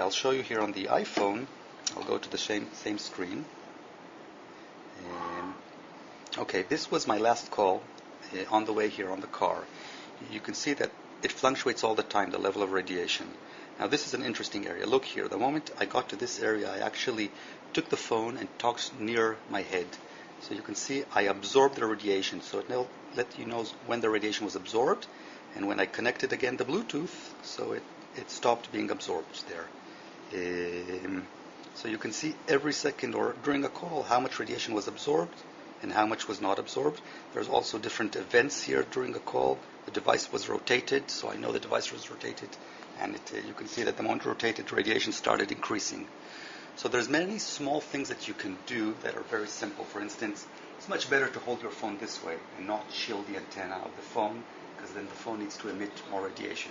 I'll show you here on the iPhone. I'll go to the same screen. Okay, this was my last call on the way here on the car. You can see that it fluctuates all the time, the level of radiation. Now this is an interesting area. Look here, the moment I got to this area, I actually took the phone and talked near my head. So you can see I absorbed the radiation. So it will let you know when the radiation was absorbed, and when I connected again the Bluetooth, so it stopped being absorbed there. So you can see every second or during a call how much radiation was absorbed and how much was not absorbed. There's also different events here during a call. The device was rotated, so I know the device was rotated, and you can see that the moment it rotated, radiation started increasing. So there's many small things that you can do that are very simple. For instance, it's much better to hold your phone this way and not shield the antenna of the phone, because then the phone needs to emit more radiation.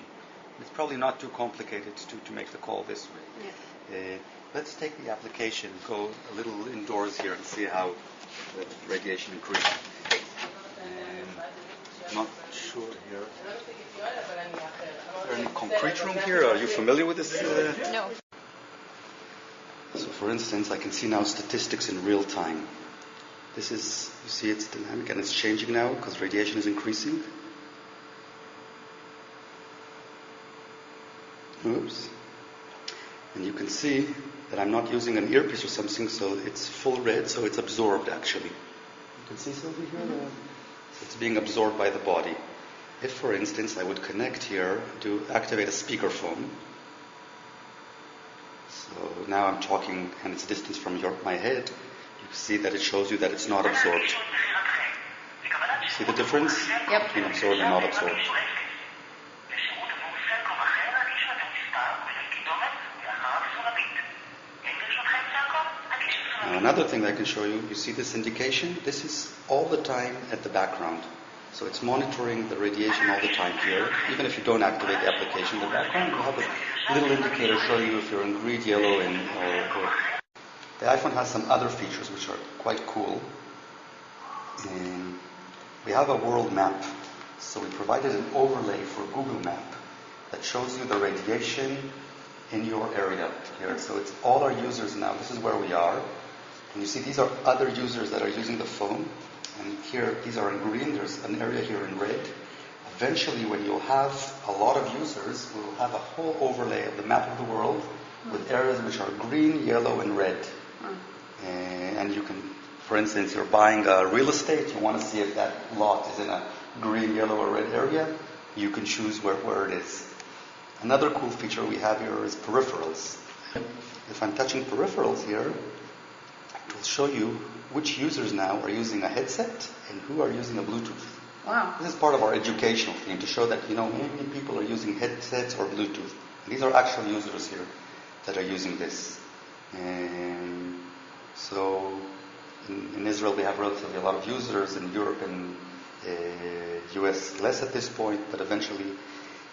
It's probably not too complicated to make the call this way. Yeah. Let's take the application, go a little indoors here and see how the radiation increases. Not sure here. Is there any concrete room here? Are you familiar with this? No. So for instance, I can see now statistics in real time. This is, you see it's dynamic and it's changing now because radiation is increasing. Oops. And you can see that I'm not using an earpiece or something, so it's full red, so it's absorbed actually. You can see Sylvie here? So it's being absorbed by the body. If, for instance, I would connect here to activate a speakerphone, so now I'm talking and it's distance from my head, you see that it shows you that it's not absorbed. See the difference? Yep. Between absorbed and not absorbed. Now another thing I can show you, you see this indication? This is all the time at the background. So it's monitoring the radiation all the time here. Even if you don't activate the application in the background, you have a little indicator showing you if you're in green, yellow, or... The iPhone has some other features which are quite cool. And we have a world map. So we provided an overlay for Google Map that shows you the radiation in your area here. So it's all our users now. This is where we are. And you see these are other users that are using the phone. And here, these are in green. There's an area here in red. Eventually, when you'll have a lot of users, we'll have a whole overlay of the map of the world with areas which are green, yellow, and red. And you can, for instance, you're buying a real estate. You want to see if that lot is in a green, yellow, or red area. You can choose where it is. Another cool feature we have here is peripherals. If I'm touching peripherals here, it will show you which users now are using a headset and who are using a Bluetooth. Wow. This is part of our educational thing to show that, many people are using headsets or Bluetooth. And these are actual users here that are using this. And so in Israel we have relatively a lot of users, in Europe and US less at this point, but eventually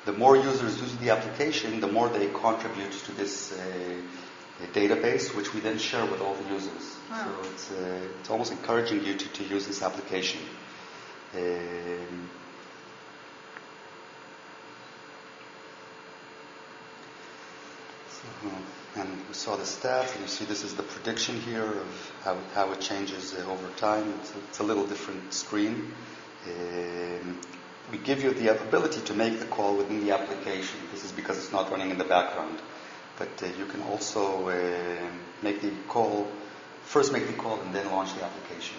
the more users use the application, the more they contribute to this database, which we then share with all the users. Wow. So it's almost encouraging you to use this application. And we saw the stats, and you see this is the prediction here of how it changes over time. It's a little different screen. We give you the ability to make the call within the application. This is because it's not running in the background. But you can also first make the call and then launch the application.